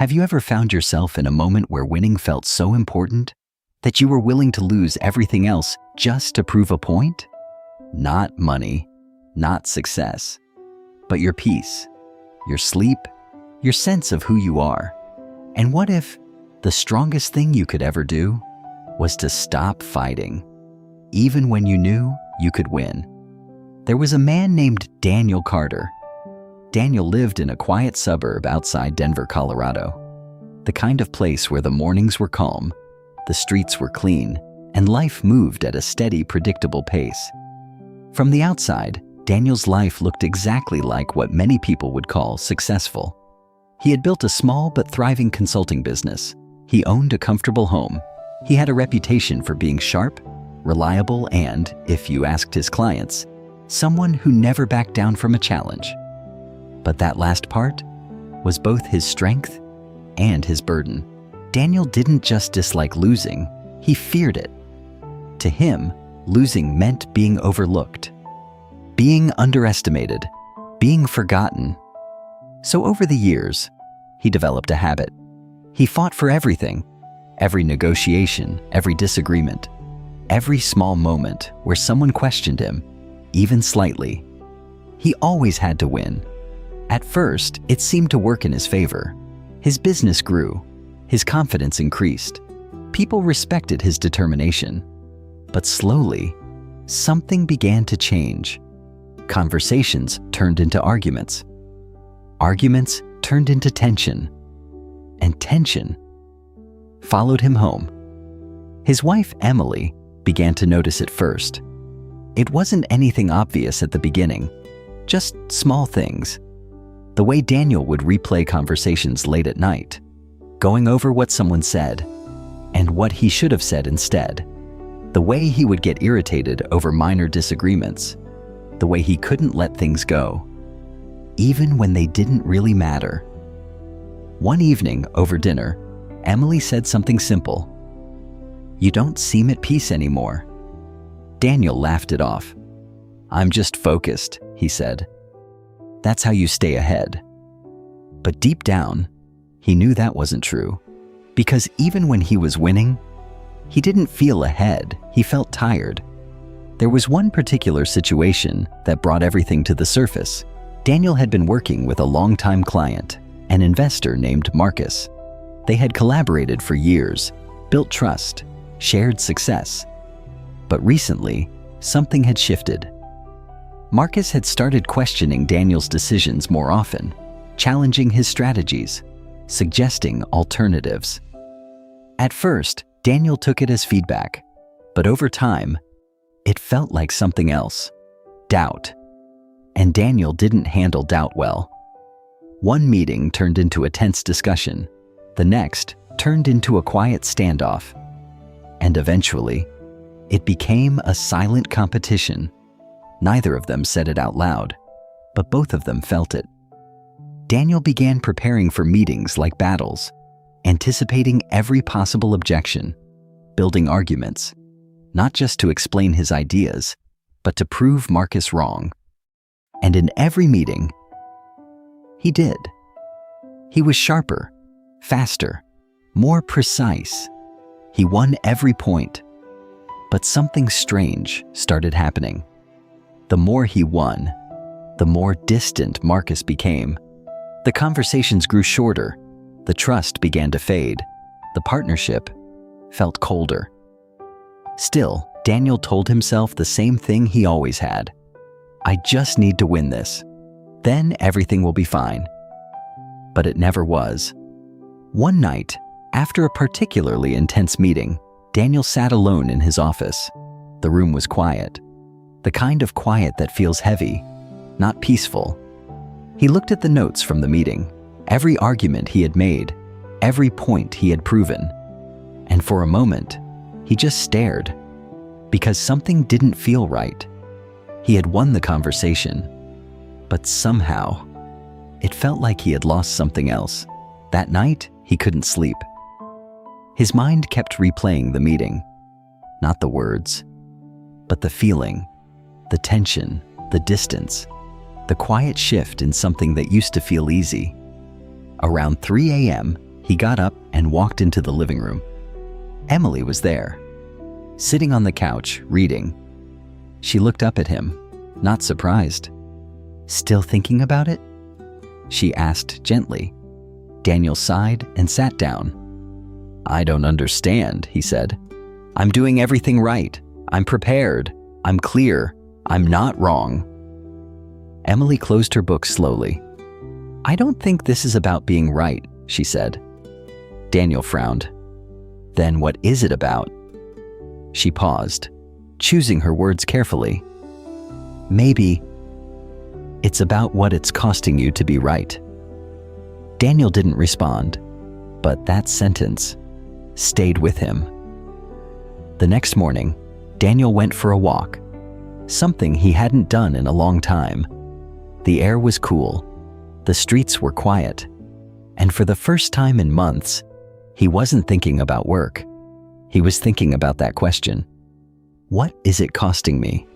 Have you ever found yourself in a moment where winning felt so important that you were willing to lose everything else just to prove a point? Not money, not success, but your peace, your sleep, your sense of who you are. And what if the strongest thing you could ever do was to stop fighting, even when you knew you could win? There was a man named Daniel Carter. Daniel lived in a quiet suburb outside Denver, Colorado. The kind of place where the mornings were calm, the streets were clean, and life moved at a steady, predictable pace. From the outside, Daniel's life looked exactly like what many people would call successful. He had built a small but thriving consulting business. He owned a comfortable home. He had a reputation for being sharp, reliable, and, if you asked his clients, someone who never backed down from a challenge. But that last part was both his strength and his burden. Daniel didn't just dislike losing, he feared it. To him, losing meant being overlooked, being underestimated, being forgotten. So over the years, he developed a habit. He fought for everything, every negotiation, every disagreement, every small moment where someone questioned him, even slightly. He always had to win. At first, it seemed to work in his favor. His business grew. His confidence increased. People respected his determination. But slowly, something began to change. Conversations turned into arguments. Arguments turned into tension. And tension followed him home. His wife, Emily, began to notice it first. It wasn't anything obvious at the beginning, just small things. The way Daniel would replay conversations late at night, going over what someone said and what he should have said instead. The way he would get irritated over minor disagreements. The way he couldn't let things go, even when they didn't really matter. One evening over dinner, Emily said something simple. "You don't seem at peace anymore." Daniel laughed it off. "I'm just focused," he said. "That's how you stay ahead." But deep down, he knew that wasn't true. Because even when he was winning, he didn't feel ahead, he felt tired. There was one particular situation that brought everything to the surface. Daniel had been working with a longtime client, an investor named Marcus. They had collaborated for years, built trust, shared success. But recently, something had shifted. Marcus had started questioning Daniel's decisions more often, challenging his strategies, suggesting alternatives. At first, Daniel took it as feedback, but over time, it felt like something else, doubt. And Daniel didn't handle doubt well. One meeting turned into a tense discussion. The next turned into a quiet standoff. And eventually, it became a silent competition. Neither of them said it out loud, but both of them felt it. Daniel began preparing for meetings like battles, anticipating every possible objection, building arguments, not just to explain his ideas, but to prove Marcus wrong. And in every meeting, he did. He was sharper, faster, more precise. He won every point. But something strange started happening. The more he won, the more distant Marcus became. The conversations grew shorter. The trust began to fade. The partnership felt colder. Still, Daniel told himself the same thing he always had. "I just need to win this. Then everything will be fine." But it never was. One night, after a particularly intense meeting, Daniel sat alone in his office. The room was quiet. The kind of quiet that feels heavy, not peaceful. He looked at the notes from the meeting, every argument he had made, every point he had proven. And for a moment, he just stared, because something didn't feel right. He had won the conversation, but somehow, it felt like he had lost something else. That night, he couldn't sleep. His mind kept replaying the meeting, not the words, but the feeling, the tension, the distance, the quiet shift in something that used to feel easy. Around 3 a.m., He got up and walked into the living room. Emily was there, sitting on the couch, reading. She looked up at him, not surprised. "Still thinking about it?" she asked gently. Daniel sighed and sat down. "I don't understand," he said. "I'm doing everything right. I'm prepared. I'm clear. I'm not wrong." Emily closed her book slowly. "I don't think this is about being right," she said. Daniel frowned. "Then what is it about?" She paused, choosing her words carefully. "Maybe it's about what it's costing you to be right." Daniel didn't respond, but that sentence stayed with him. The next morning, Daniel went for a walk, something he hadn't done in a long time. The air was cool, the streets were quiet, and for the first time in months, he wasn't thinking about work. He was thinking about that question. What is it costing me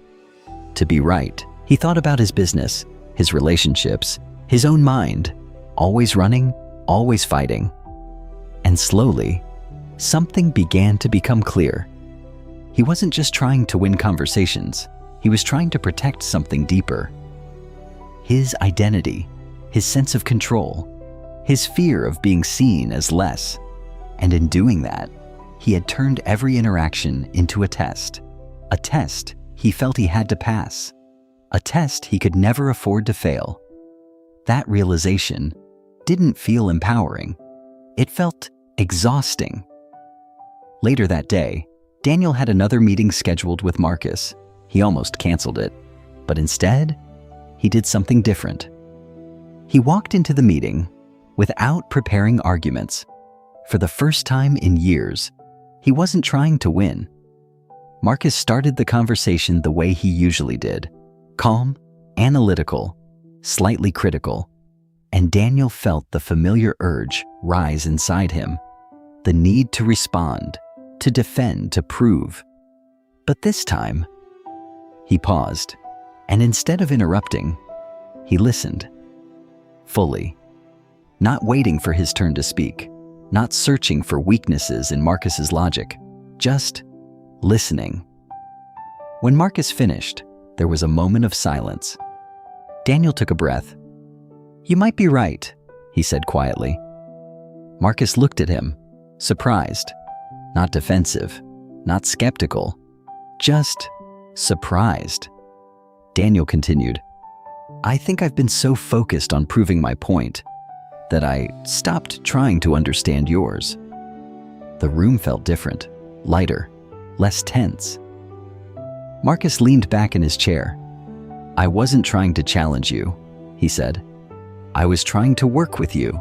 to be right? He thought about his business, his relationships, his own mind, always running, always fighting. And slowly, something began to become clear. He wasn't just trying to win conversations, he was trying to protect something deeper. His identity, his sense of control, his fear of being seen as less. And in doing that, he had turned every interaction into a test he felt he had to pass, a test he could never afford to fail. That realization didn't feel empowering. It felt exhausting. Later that day, Daniel had another meeting scheduled with Marcus. He almost canceled it, but instead, he did something different. He walked into the meeting without preparing arguments. For the first time in years, he wasn't trying to win. Marcus started the conversation the way he usually did, calm, analytical, slightly critical, and Daniel felt the familiar urge rise inside him, the need to respond, to defend, to prove. But this time, he paused, and instead of interrupting, he listened fully, not waiting for his turn to speak, not searching for weaknesses in Marcus's logic, just listening. When Marcus finished, there was a moment of silence. Daniel took a breath. "You might be right," he said quietly. Marcus looked at him, surprised, not defensive, not skeptical, just surprised. Daniel continued, "I think I've been so focused on proving my point that I stopped trying to understand yours." The room felt different, lighter, less tense. Marcus leaned back in his chair. "I wasn't trying to challenge you," he said. "I was trying to work with you."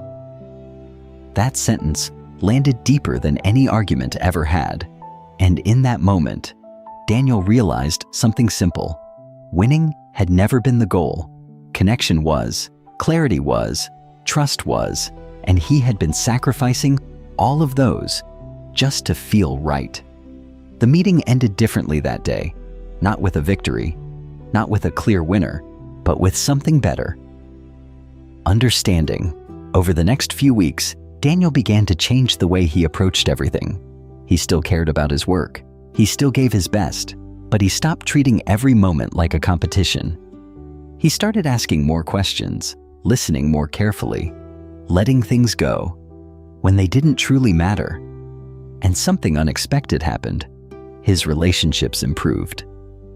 That sentence landed deeper than any argument ever had. And in that moment, Daniel realized something simple. Winning had never been the goal. Connection was, clarity was, trust was, and he had been sacrificing all of those just to feel right. The meeting ended differently that day, not with a victory, not with a clear winner, but with something better. Understanding. Over the next few weeks, Daniel began to change the way he approached everything. He still cared about his work. He still gave his best, but he stopped treating every moment like a competition. He started asking more questions, listening more carefully, letting things go when they didn't truly matter. And something unexpected happened. His relationships improved,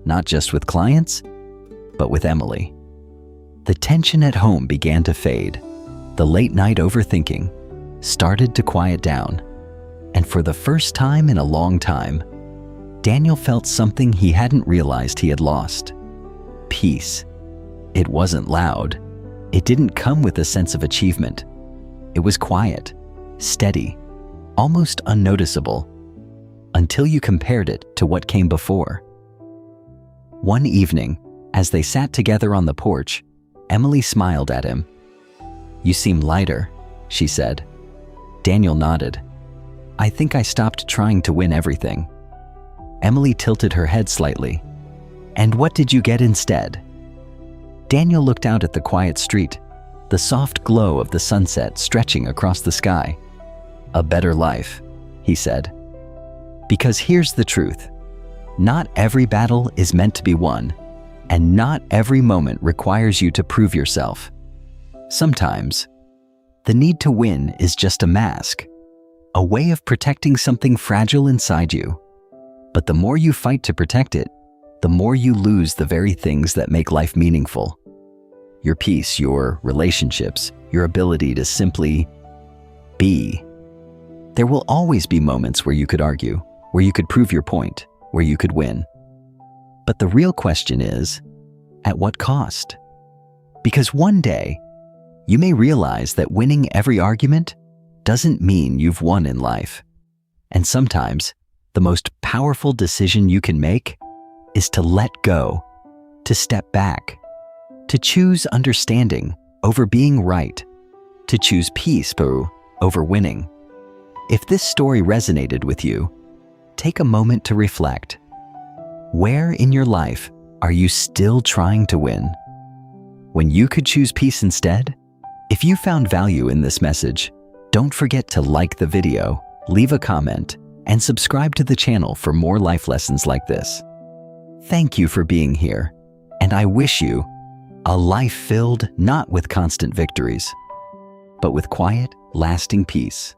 not just with clients, but with Emily. The tension at home began to fade. The late night overthinking started to quiet down. And for the first time in a long time, Daniel felt something he hadn't realized he had lost. Peace. It wasn't loud. It didn't come with a sense of achievement. It was quiet, steady, almost unnoticeable, until you compared it to what came before. One evening, as they sat together on the porch, Emily smiled at him. "You seem lighter," she said. Daniel nodded. "I think I stopped trying to win everything." Emily tilted her head slightly. "And what did you get instead?" Daniel looked out at the quiet street, the soft glow of the sunset stretching across the sky. a better life, he said. Because here's the truth. Not every battle is meant to be won, and not every moment requires you to prove yourself. Sometimes, the need to win is just a mask, a way of protecting something fragile inside you. But the more you fight to protect it, the more you lose the very things that make life meaningful. Your peace, your relationships, your ability to simply be. There will always be moments where you could argue, where you could prove your point, where you could win. But the real question is, at what cost? Because one day, you may realize that winning every argument doesn't mean you've won in life. And sometimes, the most powerful decision you can make is to let go, to step back, to choose understanding over being right, to choose peace over winning. If this story resonated with you, take a moment to reflect. Where in your life are you still trying to win, when you could choose peace instead? If you found value in this message, don't forget to like the video, leave a comment, and subscribe to the channel for more life lessons like this. Thank you for being here, and I wish you a life filled not with constant victories, but with quiet, lasting peace.